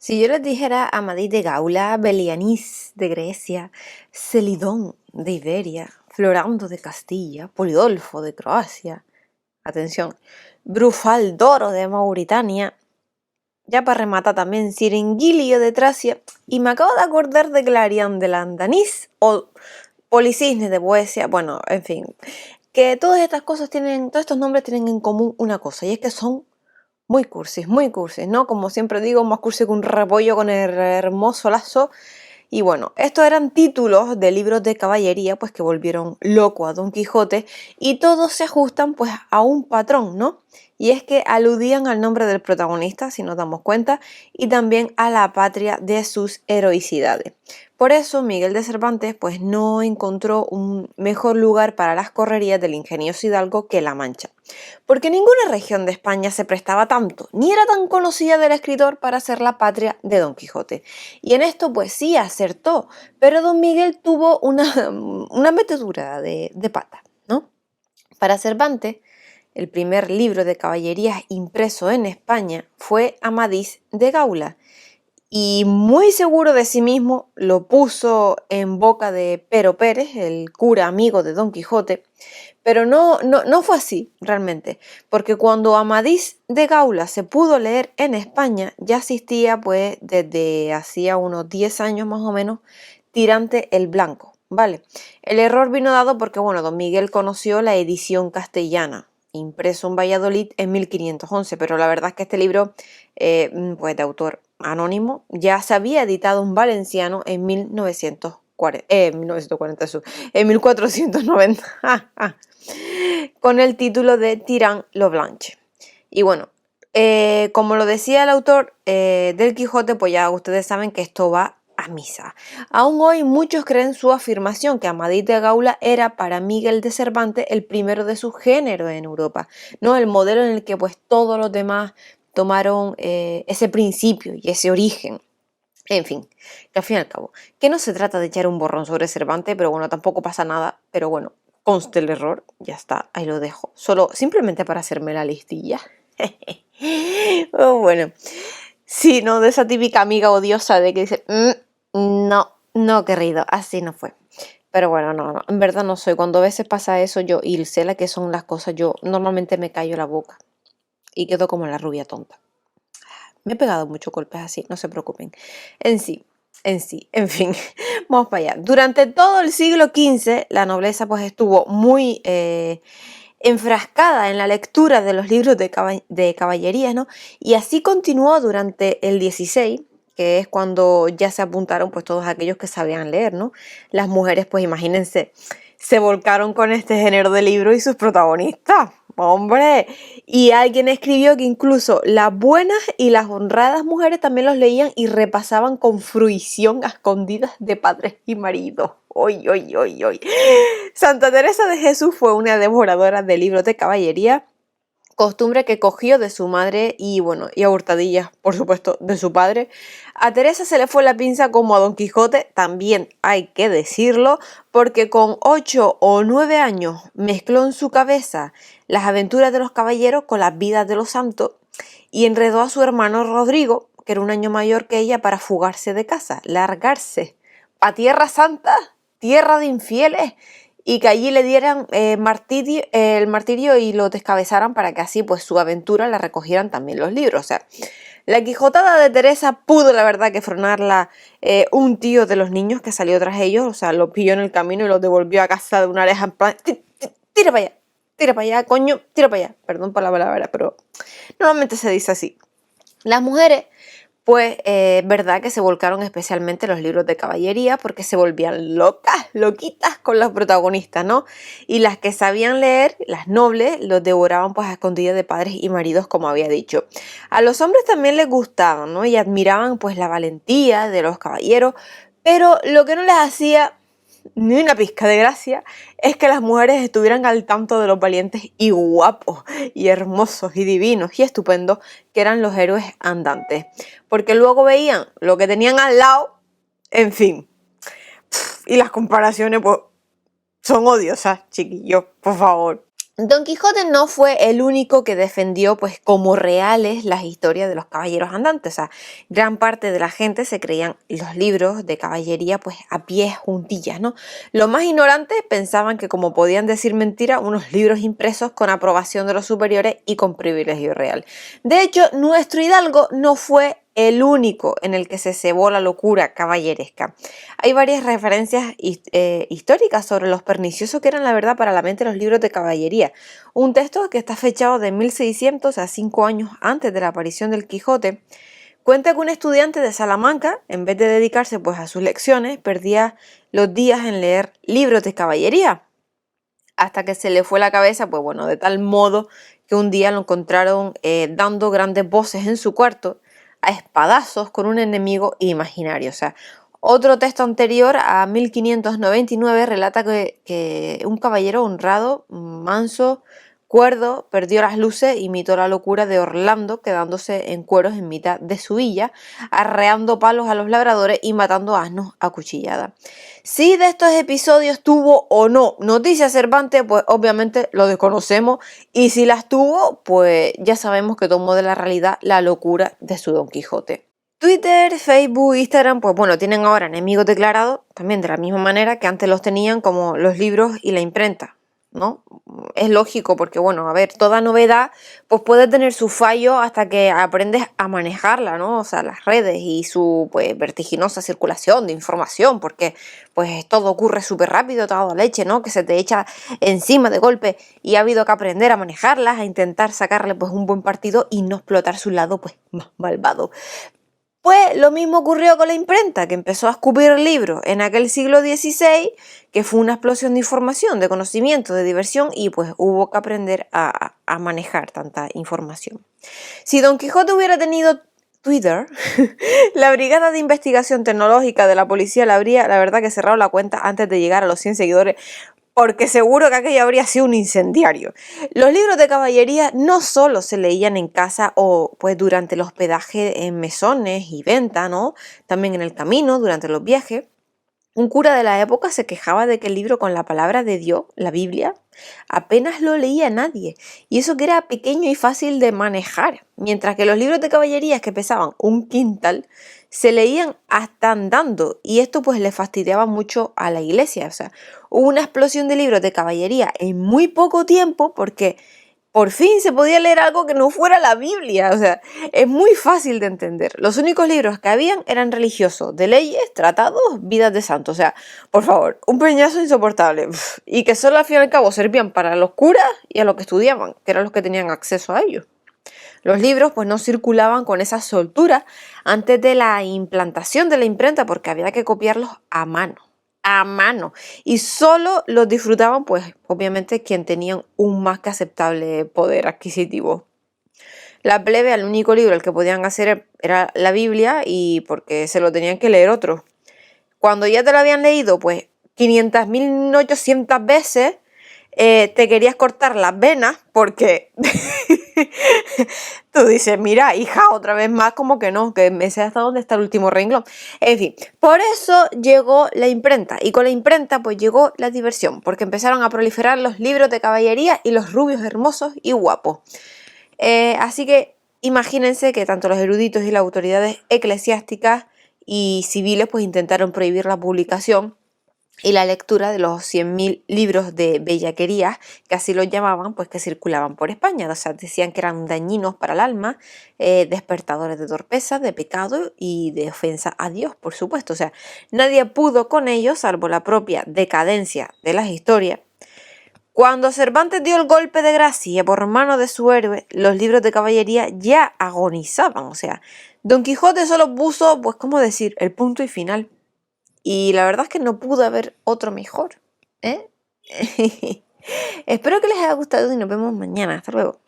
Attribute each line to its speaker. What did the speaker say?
Speaker 1: Si yo les dijera Amadís de Gaula, Belianís de Grecia, Celidón de Iberia, Florando de Castilla, Polidolfo de Croacia, atención, Brufaldoro de Mauritania, ya para rematar también Ciringilio de Tracia, y me acabo de acordar de Clarión de Landanís o Policisne de Boecia, bueno, en fin, que todas estas cosas todos estos nombres tienen en común una cosa, y es que son muy cursis, ¿no? Como siempre digo, más cursi que un repollo con el hermoso lazo. Y bueno, estos eran títulos de libros de caballería, pues que volvieron loco a Don Quijote, y todos se ajustan pues a un patrón, ¿no? Y es que aludían al nombre del protagonista, si nos damos cuenta, y también a la patria de sus heroicidades. Por eso Miguel de Cervantes pues no encontró un mejor lugar para las correrías del ingenioso hidalgo que La Mancha, porque ninguna región de España se prestaba tanto, ni era tan conocida del escritor para ser la patria de Don Quijote. Y en esto pues sí acertó, pero Don Miguel tuvo una metedura de pata, ¿no? Para Cervantes, el primer libro de caballerías impreso en España fue Amadís de Gaula, y muy seguro de sí mismo lo puso en boca de Pero Pérez, el cura amigo de Don Quijote, pero no fue así realmente, porque cuando Amadís de Gaula se pudo leer en España, ya existía pues desde hacía unos 10 años más o menos Tirante el Blanco, ¿vale? El error vino dado porque, bueno, Don Miguel conoció la edición castellana, impreso en Valladolid en 1511, pero la verdad es que este libro, pues de autor anónimo, ya se había editado en valenciano en 1490, con el título de Tirant lo Blanche. Y bueno, como lo decía el autor del Quijote, pues ya ustedes saben que esto va a misa. Aún hoy muchos creen su afirmación que Amadís de Gaula era para Miguel de Cervantes el primero de su género en Europa, ¿no? El modelo en el que pues todos los demás tomaron ese principio y ese origen. En fin, que al fin y al cabo, que no se trata de echar un borrón sobre Cervantes, pero bueno, tampoco pasa nada, pero bueno, conste el error, ya está, ahí lo dejo. Solo, simplemente para hacerme la listilla. Bueno, sí, no, de esa típica amiga odiosa de que dice, no, querido, así no fue. Pero bueno, no, en verdad no soy. Cuando a veces pasa eso, yo, y sé la que son las cosas, yo normalmente me callo la boca y quedo como la rubia tonta. Me he pegado muchos golpes así, no se preocupen. En fin, vamos para allá. Durante todo el siglo XV, la nobleza pues estuvo muy enfrascada en la lectura de los libros de caballerías, ¿no? Y así continuó durante el XVI, que es cuando ya se apuntaron pues todos aquellos que sabían leer, ¿no? Las mujeres, pues imagínense, se volcaron con este género de libros y sus protagonistas. ¡Hombre! Y alguien escribió que incluso las buenas y las honradas mujeres también los leían y repasaban con fruición a escondidas de padres y maridos. ¡Oy, oy, oy, oy! Santa Teresa de Jesús fue una devoradora de libros de caballería, costumbre que cogió de su madre y bueno, y a hurtadillas, por supuesto, de su padre. A Teresa se le fue la pinza como a Don Quijote, también hay que decirlo, porque con 8 o 9 años mezcló en su cabeza las aventuras de los caballeros con las vidas de los santos y enredó a su hermano Rodrigo, que era un año mayor que ella, para fugarse de casa, largarse a Tierra Santa, tierra de infieles, y que allí le dieran el martirio y lo descabezaran para que así pues su aventura la recogieran también los libros. O sea, la Quijotada de Teresa pudo la verdad que frenarla un tío de los niños que salió tras ellos, o sea, los pilló en el camino y los devolvió a casa de una oreja en plan, tira para allá, coño, tira para allá. Perdón por la palabra, pero normalmente se dice así. Las mujeres, pues, verdad que se volcaron especialmente los libros de caballería porque se volvían loquitas con los protagonistas, ¿no? Y las que sabían leer, las nobles, los devoraban pues a escondidas de padres y maridos, como había dicho. A los hombres también les gustaban, ¿no? Y admiraban pues la valentía de los caballeros, pero lo que no les hacía ni una pizca de gracia es que las mujeres estuvieran al tanto de los valientes y guapos y hermosos y divinos y estupendos que eran los héroes andantes, porque luego veían lo que tenían al lado, en fin, y las comparaciones pues son odiosas, chiquillos, por favor. Don Quijote no fue el único que defendió pues como reales las historias de los caballeros andantes. O sea, gran parte de la gente se creían los libros de caballería pues a pies juntillas, ¿no? Los más ignorantes pensaban que como podían decir mentira, unos libros impresos con aprobación de los superiores y con privilegio real. De hecho, nuestro hidalgo no fue el único en el que se cebó la locura caballeresca. Hay varias referencias históricas sobre los perniciosos que eran la verdad para la mente los libros de caballería. Un texto que está fechado de 1600 a 5 años antes de la aparición del Quijote cuenta que un estudiante de Salamanca, en vez de dedicarse pues a sus lecciones, perdía los días en leer libros de caballería, hasta que se le fue la cabeza, pues bueno, de tal modo que un día lo encontraron dando grandes voces en su cuarto a espadazos con un enemigo imaginario. O sea, otro texto anterior a 1599 relata que un caballero honrado, manso, cuerdo, perdió las luces, imitó la locura de Orlando, quedándose en cueros en mitad de su villa, arreando palos a los labradores y matando asnos a cuchillada. Si de estos episodios tuvo o no noticias Cervantes, pues obviamente lo desconocemos, y si las tuvo, pues ya sabemos que tomó de la realidad la locura de su Don Quijote. Twitter, Facebook, Instagram, pues bueno, tienen ahora enemigos declarados, también de la misma manera que antes los tenían como los libros y la imprenta, ¿no? Es lógico porque, bueno, a ver, toda novedad pues puede tener su fallo hasta que aprendes a manejarla, ¿no? O sea, las redes y su pues vertiginosa circulación de información, porque pues todo ocurre súper rápido, toda leche, ¿no? Que se te echa encima de golpe y ha habido que aprender a manejarlas, a intentar sacarle pues un buen partido y no explotar su lado pues más malvado. Pues lo mismo ocurrió con la imprenta, que empezó a escupir libros en aquel siglo XVI, que fue una explosión de información, de conocimiento, de diversión, y pues hubo que aprender a manejar tanta información. Si Don Quijote hubiera tenido Twitter, la Brigada de Investigación Tecnológica de la policía le habría, la verdad, que cerrado la cuenta antes de llegar a los 100 seguidores, porque seguro que aquello habría sido un incendiario. Los libros de caballería no solo se leían en casa o pues durante el hospedaje en mesones y venta, ¿no? También en el camino, durante los viajes. Un cura de la época se quejaba de que el libro con la palabra de Dios, la Biblia, apenas lo leía nadie, y eso que era pequeño y fácil de manejar, mientras que los libros de caballerías que pesaban un quintal se leían hasta andando, y esto pues le fastidiaba mucho a la iglesia. O sea, hubo una explosión de libros de caballería en muy poco tiempo porque por fin se podía leer algo que no fuera la Biblia. O sea, es muy fácil de entender. Los únicos libros que habían eran religiosos, de leyes, tratados, vidas de santos. O sea, por favor, un peñazo insoportable. Y que solo al fin y al cabo servían para los curas y a los que estudiaban, que eran los que tenían acceso a ellos. Los libros pues no circulaban con esa soltura antes de la implantación de la imprenta porque había que copiarlos a mano, y solo los disfrutaban pues obviamente quien tenían un más que aceptable poder adquisitivo. La plebe, el único libro el que podían hacer era la Biblia, y porque se lo tenían que leer otros. Cuando ya te lo habían leído pues 500.000, 800 veces, te querías cortar las venas porque tú dices, mira, hija, otra vez más, como que no, que me sé hasta dónde está el último renglón. En fin, por eso llegó la imprenta, y con la imprenta pues llegó la diversión, porque empezaron a proliferar los libros de caballería y los rubios hermosos y guapos. Así que imagínense que tanto los eruditos y las autoridades eclesiásticas y civiles pues intentaron prohibir la publicación y la lectura de los 100.000 libros de bellaquerías, que así los llamaban, pues que circulaban por España. O sea, decían que eran dañinos para el alma, despertadores de torpeza, de pecado y de ofensa a Dios, por supuesto. O sea, nadie pudo con ellos, salvo la propia decadencia de las historias. Cuando Cervantes dio el golpe de gracia por mano de su héroe, los libros de caballería ya agonizaban. O sea, Don Quijote solo puso, pues, ¿cómo decir?, el punto y final. Y la verdad es que no pudo haber otro mejor, ¿eh? Espero que les haya gustado y nos vemos mañana. Hasta luego.